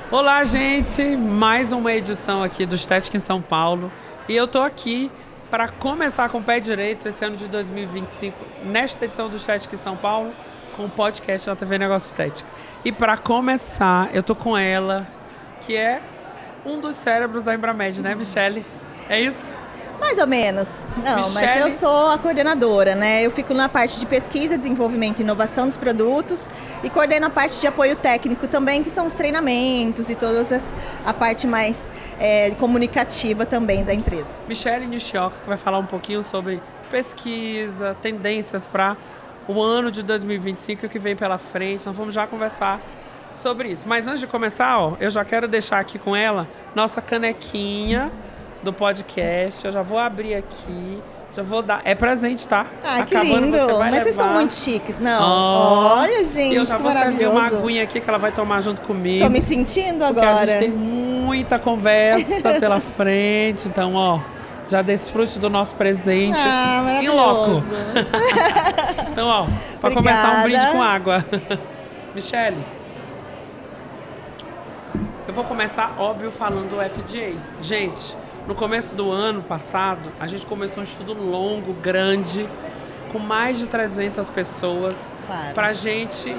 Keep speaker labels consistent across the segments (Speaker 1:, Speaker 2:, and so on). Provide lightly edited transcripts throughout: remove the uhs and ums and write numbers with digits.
Speaker 1: Olá, gente! Mais uma edição aqui do Estética em São Paulo. E eu tô aqui para começar com o pé direito esse ano de 2025, nesta edição do Estética em São Paulo, com o podcast da TV Negócio Estética. E para começar, eu tô com ela, que é um dos cérebros da Embramed, né, Michele? É isso?
Speaker 2: Mais ou menos. Não, mas
Speaker 1: Michele?
Speaker 2: eu sou a coordenadora, né? Eu fico na parte de pesquisa, desenvolvimento e inovação dos produtos e coordeno a parte de apoio técnico também, que são os treinamentos e a parte mais comunicativa também da empresa.
Speaker 1: Michele Nishioka, que vai falar um pouquinho sobre pesquisa, tendências para o ano de 2025 e o que vem pela frente. Nós vamos já conversar sobre isso. Mas antes de começar, eu já quero deixar aqui com ela nossa canequinha do podcast. Eu já vou abrir aqui, já vou dar. É presente, tá?
Speaker 2: Ah, que
Speaker 1: Acabando,
Speaker 2: lindo!
Speaker 1: você vai
Speaker 2: Mas vocês
Speaker 1: levar.
Speaker 2: estão muito chiques, não?
Speaker 1: Oh.
Speaker 2: Olha, gente,
Speaker 1: E eu já
Speaker 2: que
Speaker 1: vou servir uma
Speaker 2: maravilhoso.
Speaker 1: aguinha aqui que ela vai tomar junto comigo.
Speaker 2: Tô me sentindo
Speaker 1: Porque a
Speaker 2: agora.
Speaker 1: gente tem muita conversa pela frente. Então, já desfrute do nosso presente em loco.
Speaker 2: Maravilhoso.
Speaker 1: Então, para começar, um brinde
Speaker 2: Obrigada.
Speaker 1: com água. Michele, eu vou começar, óbvio, falando do FDA. Gente, no começo do ano passado, a gente começou um estudo longo, grande, com mais de 300 pessoas,
Speaker 2: Claro.
Speaker 1: para a gente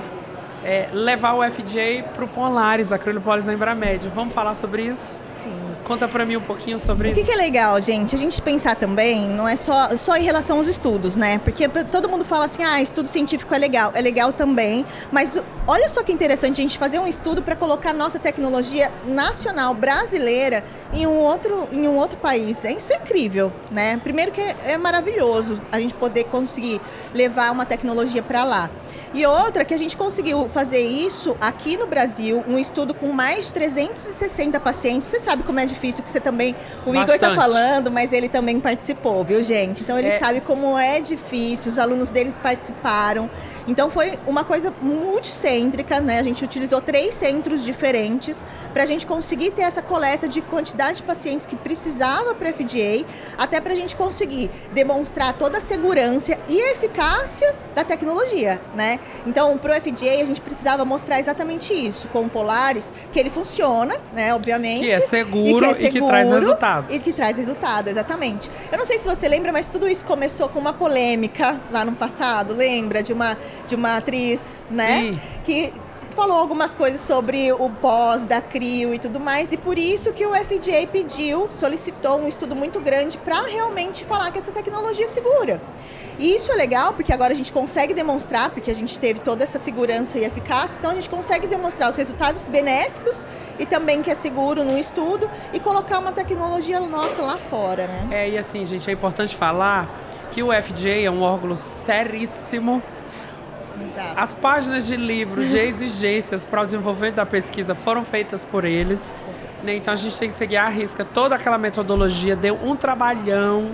Speaker 1: levar o FDA para o Polaris, Acrylopólis da Embramed. Vamos falar sobre isso?
Speaker 2: Sim.
Speaker 1: Conta para mim um pouquinho sobre
Speaker 2: O
Speaker 1: isso.
Speaker 2: que é legal, gente? A gente pensar também, não é só em relação aos estudos, né? Porque todo mundo fala assim, estudo científico é legal também, mas olha só que interessante a gente fazer um estudo para colocar nossa tecnologia nacional brasileira em um outro país. Isso é incrível, né? Primeiro que é maravilhoso a gente poder conseguir levar uma tecnologia para lá. E outra que a gente conseguiu fazer isso aqui no Brasil, um estudo com mais de 360 pacientes. Você sabe como é difícil, porque você também, o Igor tá
Speaker 1: Bastante.
Speaker 2: falando, mas ele também participou, viu, gente? Então ele sabe como é difícil, os alunos deles participaram. Então foi uma coisa multicêntrica, né? A gente utilizou 3 centros diferentes para a gente conseguir ter essa coleta de quantidade de pacientes que precisava para a FDA, até para a gente conseguir demonstrar toda a segurança e a eficácia da tecnologia, né? Então, para o FDA, a gente precisava mostrar exatamente isso, com o Polaris, que ele funciona, né? Obviamente.
Speaker 1: Que é seguro e que traz resultado.
Speaker 2: E que traz resultado, exatamente. Eu não sei se você lembra, mas tudo isso começou com uma polêmica lá no passado, lembra? De uma atriz, né?
Speaker 1: Sim.
Speaker 2: Que falou algumas coisas sobre o pós da CRIO e tudo mais, e por isso que o FDA solicitou um estudo muito grande para realmente falar que essa tecnologia é segura. E isso é legal, porque agora a gente consegue demonstrar, porque a gente teve toda essa segurança e eficácia, então a gente consegue demonstrar os resultados benéficos e também que é seguro no estudo e colocar uma tecnologia nossa lá fora, né?
Speaker 1: E assim, gente, é importante falar que o FDA é um órgão seríssimo.
Speaker 2: Exato.
Speaker 1: As páginas de livro de exigências para o desenvolvimento da pesquisa foram feitas por eles, né? Então a gente tem que seguir à risca toda aquela metodologia, deu um trabalhão.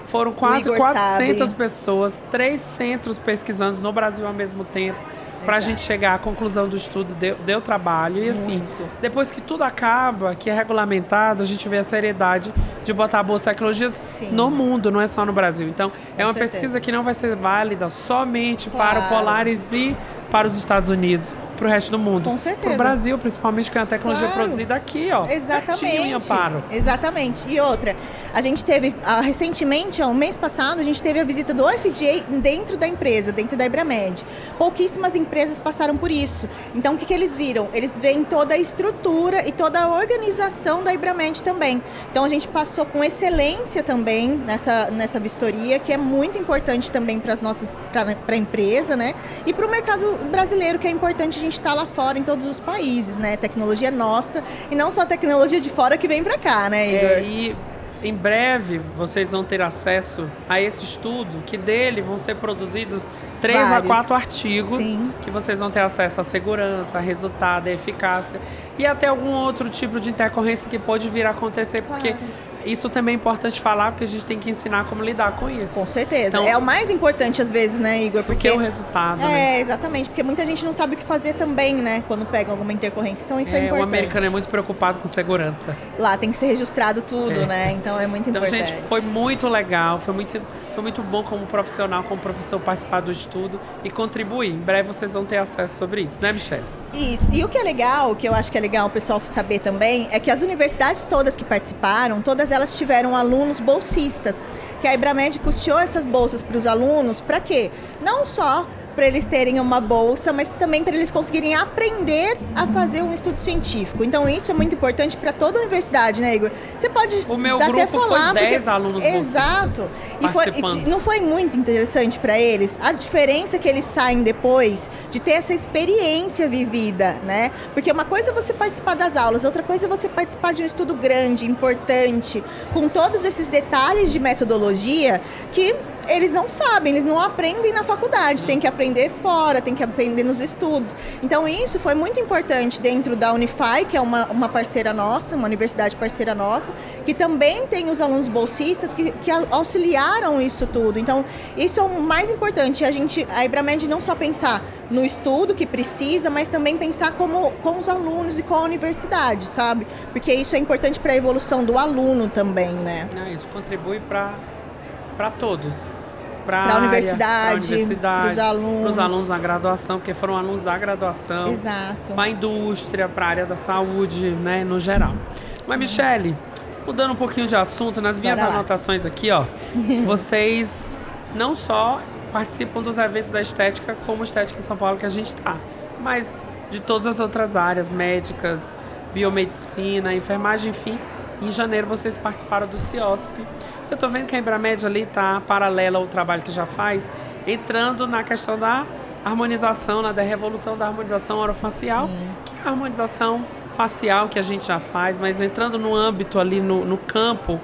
Speaker 1: Foram quase
Speaker 2: Igor
Speaker 1: 400
Speaker 2: sabe.
Speaker 1: pessoas, 3 centros pesquisando no Brasil ao mesmo tempo, para a gente chegar à conclusão do estudo, deu trabalho. E assim,
Speaker 2: Muito.
Speaker 1: depois que tudo acaba, que é regulamentado, a gente vê a seriedade de botar boas tecnologias
Speaker 2: Sim.
Speaker 1: no mundo, não é só no Brasil. Então, é uma
Speaker 2: certeza.
Speaker 1: pesquisa que não vai ser válida somente para o
Speaker 2: Claro.
Speaker 1: Polaris e para os Estados Unidos, para o resto do mundo.
Speaker 2: Com certeza.
Speaker 1: Para o Brasil, principalmente, que é uma tecnologia
Speaker 2: Claro.
Speaker 1: produzida aqui, pertinho em
Speaker 2: Exatamente.
Speaker 1: Amparo.
Speaker 2: Exatamente. E outra, a gente teve, recentemente, um mês passado, a gente teve a visita do FDA dentro da empresa, dentro da Embramed. Pouquíssimas empresas passaram por isso. Então, o que eles viram? Eles veem toda a estrutura e toda a organização da Embramed também. Então, a gente passou com excelência também nessa vistoria, que é muito importante também para a empresa, né? E para o mercado brasileiro, que é importante a gente estar lá fora em todos os países, né? Tecnologia nossa e não só tecnologia de fora que vem para cá, né, Igor?
Speaker 1: E em breve vocês vão ter acesso a esse estudo, que dele vão ser produzidos 3 a
Speaker 2: Vários.
Speaker 1: 4 artigos,
Speaker 2: Sim.
Speaker 1: que vocês vão ter acesso à segurança, a resultado, à eficácia e até algum outro tipo de intercorrência que pode vir a acontecer, porque
Speaker 2: Claro.
Speaker 1: isso também é importante falar, porque a gente tem que ensinar como lidar com isso.
Speaker 2: Com certeza.
Speaker 1: Então,
Speaker 2: É o mais importante às vezes, né, Igor?
Speaker 1: Porque o resultado, né?
Speaker 2: Exatamente. Porque muita gente não sabe o que fazer também, né? Quando pega alguma intercorrência. Então isso é
Speaker 1: O
Speaker 2: importante.
Speaker 1: americano é muito preocupado com segurança.
Speaker 2: Lá tem que ser registrado tudo, né? Então é muito
Speaker 1: Então,
Speaker 2: importante.
Speaker 1: gente, foi muito legal, foi muito bom como profissional, como professor participar do estudo e contribuir. Em breve vocês vão ter acesso sobre isso, né, Michele?
Speaker 2: Isso. E o que é legal, o que eu acho que é legal o pessoal saber também, é que as universidades todas que participaram, todas elas tiveram alunos bolsistas, que a Ibramed custeou essas bolsas para os alunos, para quê? Não só para eles terem uma bolsa, mas também para eles conseguirem aprender a fazer um estudo científico. Então isso é muito importante para toda a universidade, né, Igor? Você pode
Speaker 1: O meu
Speaker 2: até
Speaker 1: grupo
Speaker 2: falar,
Speaker 1: foi 10 alunos
Speaker 2: exato.
Speaker 1: participando.
Speaker 2: E não foi muito interessante para eles a diferença que eles saem depois de ter essa experiência vivida, né? Porque uma coisa é você participar das aulas, outra coisa é você participar de um estudo grande, importante, com todos esses detalhes de metodologia que eles não sabem, eles não aprendem na faculdade, tem que aprender fora, tem que aprender nos estudos. Então isso foi muito importante dentro da Unify, que é uma parceira nossa, uma universidade parceira nossa, que também tem os alunos bolsistas que auxiliaram isso tudo. Então isso é o mais importante, a Ibramed não só pensar no estudo que precisa, mas também pensar com os alunos e com a universidade, sabe? Porque isso é importante para a evolução do aluno também, né?
Speaker 1: Isso contribui para todos.
Speaker 2: Para a universidade, para os
Speaker 1: alunos na graduação, porque foram alunos da graduação.
Speaker 2: Exato.
Speaker 1: Para a indústria, para a área da saúde, né, no geral. Mas, Michele, mudando um pouquinho de assunto, nas minhas anotações aqui, ó, vocês não só participam dos eventos da estética, como Estética em São Paulo que a gente está, mas de todas as outras áreas, médicas, biomedicina, enfermagem, enfim. Em janeiro vocês participaram do CIOSP. Eu estou vendo que a Ibramed ali está paralela ao trabalho que já faz, entrando na questão da harmonização, da revolução da harmonização orofacial, que é a harmonização facial que a gente já faz, mas entrando no âmbito ali, no campo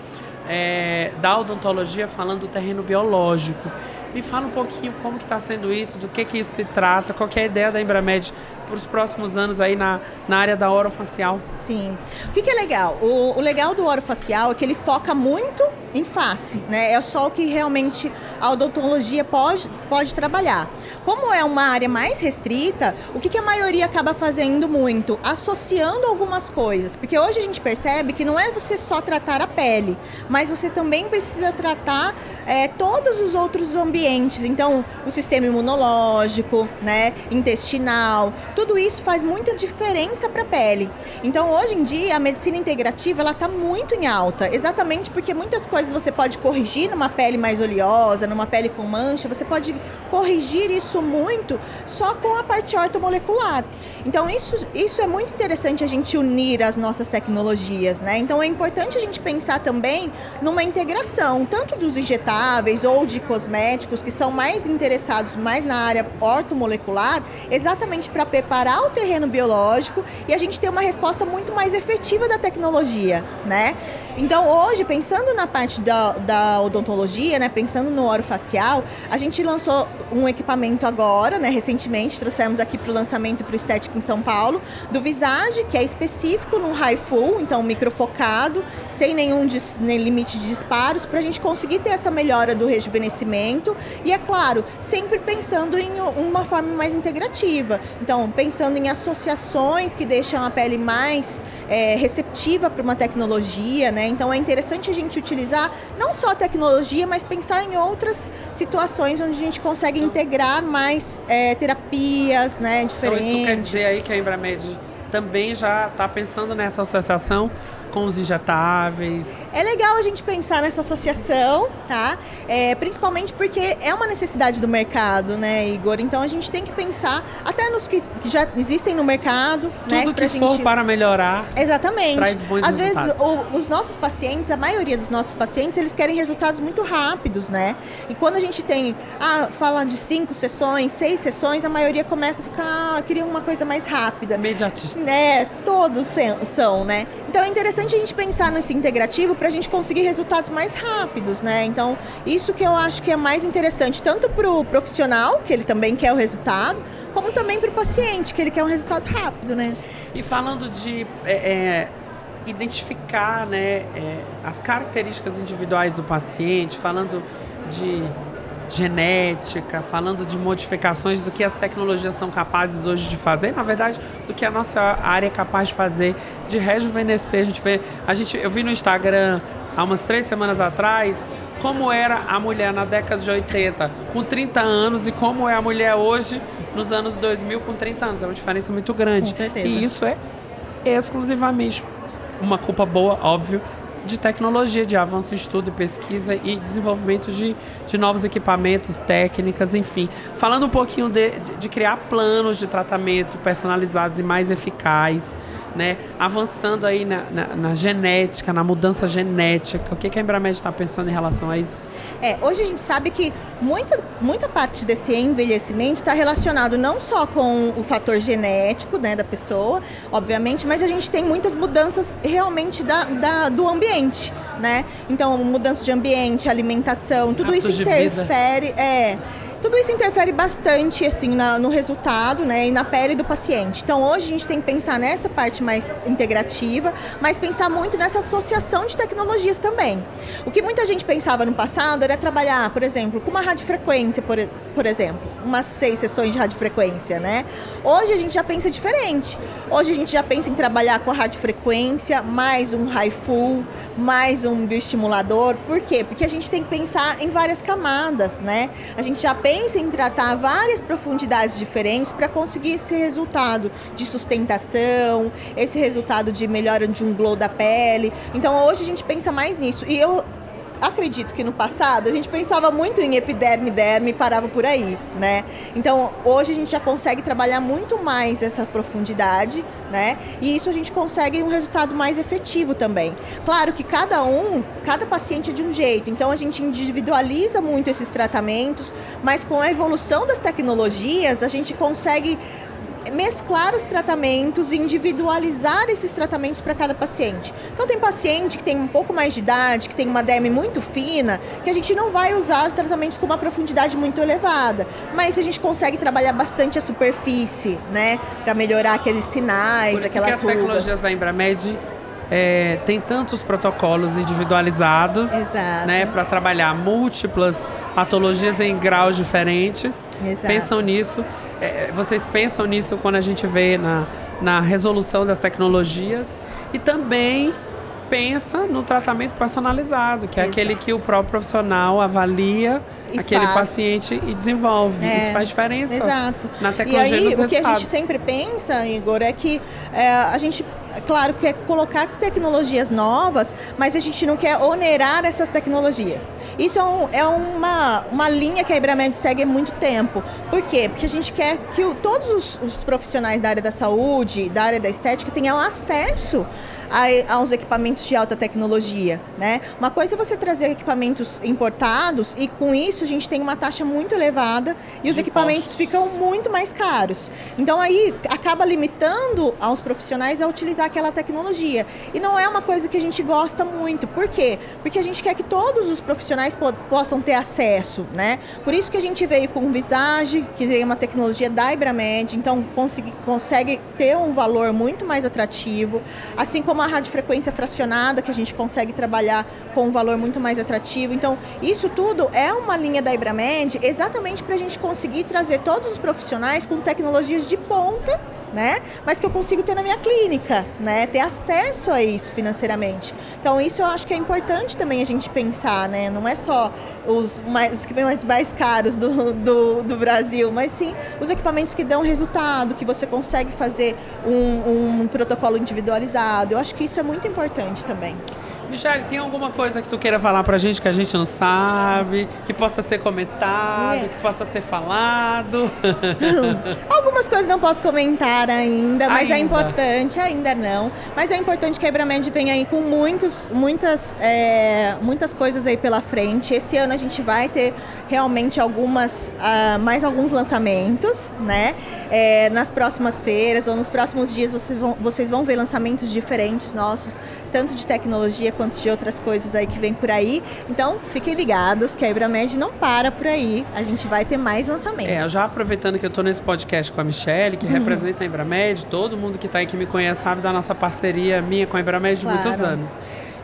Speaker 1: da odontologia, falando do terreno biológico. Me fala um pouquinho como que está sendo isso, do que isso se trata, qual que é a ideia da Ibramed para os próximos anos aí na área da orofacial.
Speaker 2: Sim. O que é legal? O legal do orofacial é que ele foca muito em face, né? É só o que realmente a odontologia pode trabalhar. Como é uma área mais restrita, o que a maioria acaba fazendo muito? Associando algumas coisas. Porque hoje a gente percebe que não é você só tratar a pele, mas você também precisa tratar todos os outros ambientes. Então, o sistema imunológico, né? Intestinal, tudo isso faz muita diferença para a pele. Então, hoje em dia, a medicina integrativa ela está muito em alta, exatamente porque muitas coisas você pode corrigir numa pele mais oleosa, numa pele com mancha, você pode corrigir isso muito só com a parte ortomolecular. Então, isso é muito interessante a gente unir as nossas tecnologias, né? Então, é importante a gente pensar também numa integração, tanto dos injetáveis ou de cosméticos, que são mais interessados mais na área ortomolecular, exatamente para preparar o terreno biológico e a gente ter uma resposta muito mais efetiva da tecnologia, né? Então, hoje, pensando na parte da odontologia, né, pensando no orofacial, a gente lançou um equipamento agora, né, recentemente, trouxemos aqui para o lançamento e para o Estética em São Paulo, do Visage, que é específico no High Full, então microfocado, sem nenhum limite de disparos, para a gente conseguir ter essa melhora do rejuvenescimento e, é claro, sempre pensando em uma forma mais integrativa. Então, pensando em associações que deixam a pele mais receptiva para uma tecnologia, né? Então, é interessante a gente utilizar não só a tecnologia, mas pensar em outras situações onde a gente consegue integrar mais terapias, né, diferentes.
Speaker 1: Então, isso quer dizer aí que a Ibramed também já está pensando nessa associação com os injetáveis. É
Speaker 2: legal a gente pensar nessa associação, tá? Principalmente porque é uma necessidade do mercado, né, Igor? Então a gente tem que pensar até nos que já existem no mercado, né?
Speaker 1: Tudo que for para melhorar.
Speaker 2: Exatamente.
Speaker 1: Traz bons
Speaker 2: Às
Speaker 1: resultados.
Speaker 2: vezes os nossos pacientes, a maioria dos nossos pacientes, eles querem resultados muito rápidos, né? E quando a gente tem, fala de 5 sessões, 6 sessões, a maioria começa a ficar, queria uma coisa mais rápida.
Speaker 1: Imediatista.
Speaker 2: Né? Todos são, né? Então é interessante a gente pensar nesse integrativo para a gente conseguir resultados mais rápidos, né? Então, isso que eu acho que é mais interessante, tanto para o profissional, que ele também quer o resultado, como também para o paciente, que ele quer um resultado rápido, né?
Speaker 1: E falando de identificar, né, as características individuais do paciente, falando de genética, falando de modificações do que as tecnologias são capazes hoje de fazer, na verdade, do que a nossa área é capaz de fazer, de rejuvenescer. Eu vi no Instagram, há umas 3 semanas atrás, como era a mulher na década de 80 com 30 anos e como é a mulher hoje nos anos 2000 com 30 anos. É uma diferença muito grande.
Speaker 2: Com certeza.
Speaker 1: E isso é exclusivamente uma culpa boa, óbvio, de tecnologia, de avanço em estudo, pesquisa e desenvolvimento de novos equipamentos, técnicas, enfim. Falando um pouquinho de criar planos de tratamento personalizados e mais eficazes, né? Avançando aí na genética, na mudança genética. O que a Embramed está pensando em relação a isso?
Speaker 2: Hoje a gente sabe que muita parte desse envelhecimento está relacionado não só com o fator genético, né, da pessoa, obviamente, mas a gente tem muitas mudanças realmente do ambiente, né? Então, mudança de ambiente, alimentação, tudo isso interfere. Tudo isso interfere bastante assim, no resultado, né, e na pele do paciente. Então, hoje a gente tem que pensar nessa parte mais integrativa, mas pensar muito nessa associação de tecnologias também. O que muita gente pensava no passado era trabalhar, por exemplo, com uma radiofrequência, por exemplo, umas 6 sessões de radiofrequência, né? Hoje a gente já pensa diferente. Hoje a gente já pensa em trabalhar com a radiofrequência, mais um HIFU, mais um bioestimulador. Por quê? Porque a gente tem que pensar em várias camadas, né? A gente já pensa em tratar várias profundidades diferentes para conseguir esse resultado de sustentação, esse resultado de melhora de um glow da pele. Então hoje a gente pensa mais nisso. E eu acredito que no passado a gente pensava muito em epiderme, derme e parava por aí, né? Então hoje a gente já consegue trabalhar muito mais essa profundidade, né? E isso a gente consegue um resultado mais efetivo também. Claro que cada paciente é de um jeito, então a gente individualiza muito esses tratamentos, mas com a evolução das tecnologias a gente consegue mesclar os tratamentos e individualizar esses tratamentos para cada paciente. Então tem paciente que tem um pouco mais de idade, que tem uma derme muito fina, que a gente não vai usar os tratamentos com uma profundidade muito elevada, mas a gente consegue trabalhar bastante a superfície, né, para melhorar aqueles sinais,
Speaker 1: por isso
Speaker 2: aquelas
Speaker 1: que as
Speaker 2: rugas.
Speaker 1: tecnologias da Embramed tem tantos protocolos individualizados, né, para trabalhar múltiplas patologias em graus diferentes.
Speaker 2: Exato.
Speaker 1: Pensam nisso. Vocês pensam nisso quando a gente vê na resolução das tecnologias e também pensa no tratamento personalizado, que é aquele que o próprio profissional avalia aquele paciente e desenvolve. Isso faz diferença.
Speaker 2: Exato.
Speaker 1: Na tecnologia e nos resultados.
Speaker 2: O que a gente sempre pensa, Igor, é que a gente, claro, quer colocar tecnologias novas, mas a gente não quer onerar essas tecnologias. Isso é uma linha que a Embramed segue há muito tempo. Por quê? Porque a gente quer que todos os profissionais da área da saúde, da área da estética, tenham acesso aos equipamentos de alta tecnologia, né? Uma coisa é você trazer equipamentos importados e com isso a gente tem uma taxa muito elevada e os equipamentos ficam muito mais caros. Então aí acaba limitando aos profissionais a utilizar aquela tecnologia. E não é uma coisa que a gente gosta muito. Por quê? Porque a gente quer que todos os profissionais possam ter acesso, né? Por isso que a gente veio com o Visage, que é uma tecnologia da Embramed, então consegue ter um valor muito mais atrativo, assim como a radiofrequência fracionada, que a gente consegue trabalhar com um valor muito mais atrativo. Então, isso tudo é uma linha da Embramed exatamente para a gente conseguir trazer todos os profissionais com tecnologias de ponta, né? Mas que eu consigo ter na minha clínica, né? Ter acesso a isso financeiramente. Então, isso eu acho que é importante também a gente pensar, né? Não é só os equipamentos mais caros do Brasil, mas sim os equipamentos que dão resultado, que você consegue fazer um protocolo individualizado. Eu acho que isso é muito importante também.
Speaker 1: Michele, tem alguma coisa que tu queira falar pra gente que a gente não sabe, que possa ser comentado, que possa ser falado?
Speaker 2: Algumas coisas não posso comentar ainda, mas é importante, ainda não. Mas é importante que a Embramed venha aí com muitas coisas aí pela frente. Esse ano a gente vai ter realmente mais alguns lançamentos, né? Nas próximas feiras ou nos próximos dias vocês vão ver lançamentos diferentes nossos, tanto de tecnologia quanto de outras coisas aí que vem por aí. Então, fiquem ligados que a Embramed não para por aí. A gente vai ter mais lançamentos.
Speaker 1: Já aproveitando que eu estou nesse podcast com a Michele, que representa a Embramed, todo mundo que está aí que me conhece sabe da nossa parceria minha com a Embramed de muitos anos.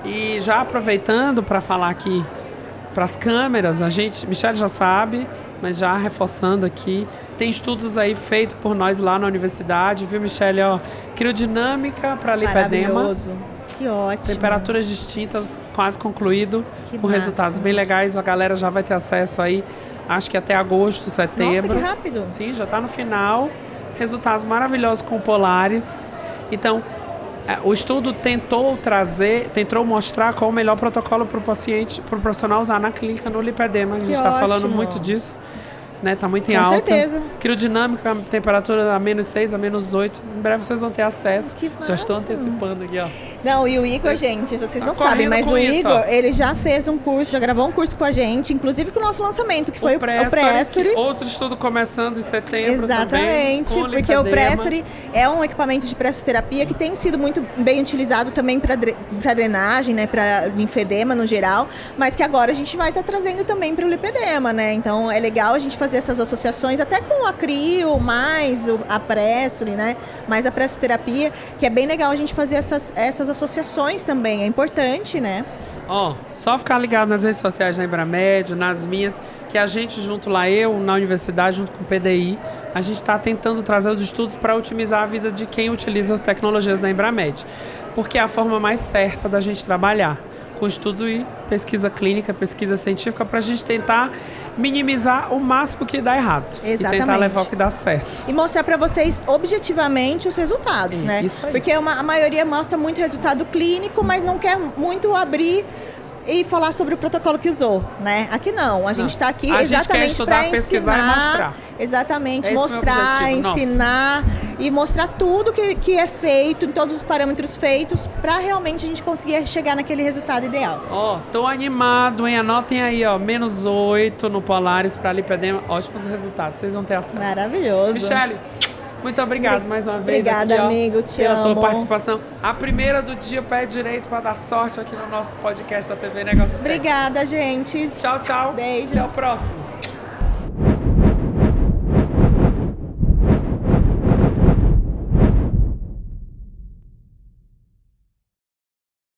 Speaker 1: E já aproveitando para falar aqui para as câmeras, Michele já sabe, mas já reforçando aqui, tem estudos aí feitos por nós lá na universidade, viu, Michele? Criodinâmica para lipedema.
Speaker 2: Maravilhoso. Que ótimo.
Speaker 1: Temperaturas distintas, quase concluído,
Speaker 2: Que
Speaker 1: com
Speaker 2: massa.
Speaker 1: resultados bem legais. A galera já vai ter acesso aí, acho que até agosto, setembro.
Speaker 2: Nossa, que rápido.
Speaker 1: Sim, já está no final. Resultados maravilhosos com o Polaris. Então, o estudo tentou mostrar qual o melhor protocolo para o paciente, para o profissional usar na clínica no lipedema. A gente está falando
Speaker 2: ótimo.
Speaker 1: muito disso. Né, tá muito em
Speaker 2: Com
Speaker 1: alta.
Speaker 2: certeza.
Speaker 1: Criodinâmica, temperatura a -6, a -8. Em breve vocês vão ter acesso.
Speaker 2: Que
Speaker 1: Já estou
Speaker 2: massa.
Speaker 1: antecipando aqui, ó.
Speaker 2: Não, e o Igor,
Speaker 1: Você
Speaker 2: gente, vocês
Speaker 1: tá
Speaker 2: não sabem,
Speaker 1: correndo
Speaker 2: mas
Speaker 1: com
Speaker 2: o
Speaker 1: isso,
Speaker 2: Igor,
Speaker 1: ó.
Speaker 2: ele já fez um curso, já gravou um curso com a gente, inclusive com o nosso lançamento, que foi o Pressury.
Speaker 1: Outro estudo começando em setembro
Speaker 2: Exatamente,
Speaker 1: também, com
Speaker 2: porque o
Speaker 1: lipedema.
Speaker 2: Pressury é um equipamento de pressoterapia que tem sido muito bem utilizado também para drenagem, né, para linfedema no geral, mas que agora a gente vai estar trazendo também para o lipedema, né? Então é legal a gente fazer essas associações até com a crio, mais a Pressury, né? Mais a pressoterapia, que é bem legal a gente fazer essas associações também, é importante, né?
Speaker 1: Ó, só ficar ligado nas redes sociais da Embramed, nas minhas, que a gente junto lá, eu na universidade, junto com o PDI, a gente está tentando trazer os estudos para otimizar a vida de quem utiliza as tecnologias da Embramed, porque é a forma mais certa da gente trabalhar, com estudo e pesquisa clínica, pesquisa científica, para a gente tentar minimizar o máximo que dá errado.
Speaker 2: Exatamente.
Speaker 1: E tentar levar o que dá certo.
Speaker 2: E mostrar para vocês objetivamente os resultados, né?
Speaker 1: Isso aí.
Speaker 2: Porque a maioria mostra muito resultado clínico, mas não quer muito abrir e falar sobre o protocolo que usou, né? Aqui não, a gente está aqui
Speaker 1: A gente quer
Speaker 2: exatamente
Speaker 1: estudar,
Speaker 2: para
Speaker 1: pesquisar
Speaker 2: ensinar,
Speaker 1: e mostrar.
Speaker 2: exatamente,
Speaker 1: É esse o meu
Speaker 2: mostrar,
Speaker 1: objetivo, nosso.
Speaker 2: ensinar e mostrar tudo que é feito, em todos os parâmetros feitos, para realmente a gente conseguir chegar naquele resultado ideal.
Speaker 1: Ó, tô animado, hein? Anotem aí, ó, -8 no Polaris para lipedema, ótimos resultados, vocês vão ter acesso.
Speaker 2: Maravilhoso.
Speaker 1: Michele, muito obrigado mais uma vez.
Speaker 2: Obrigada,
Speaker 1: aqui, ó,
Speaker 2: amigo, te
Speaker 1: pela tua
Speaker 2: amo.
Speaker 1: participação. A primeira do dia, pé direito, para dar sorte aqui no nosso podcast da TV Negócios Estéticos.
Speaker 2: Obrigada, gente.
Speaker 1: Tchau, tchau.
Speaker 2: Beijo.
Speaker 1: Até o próximo.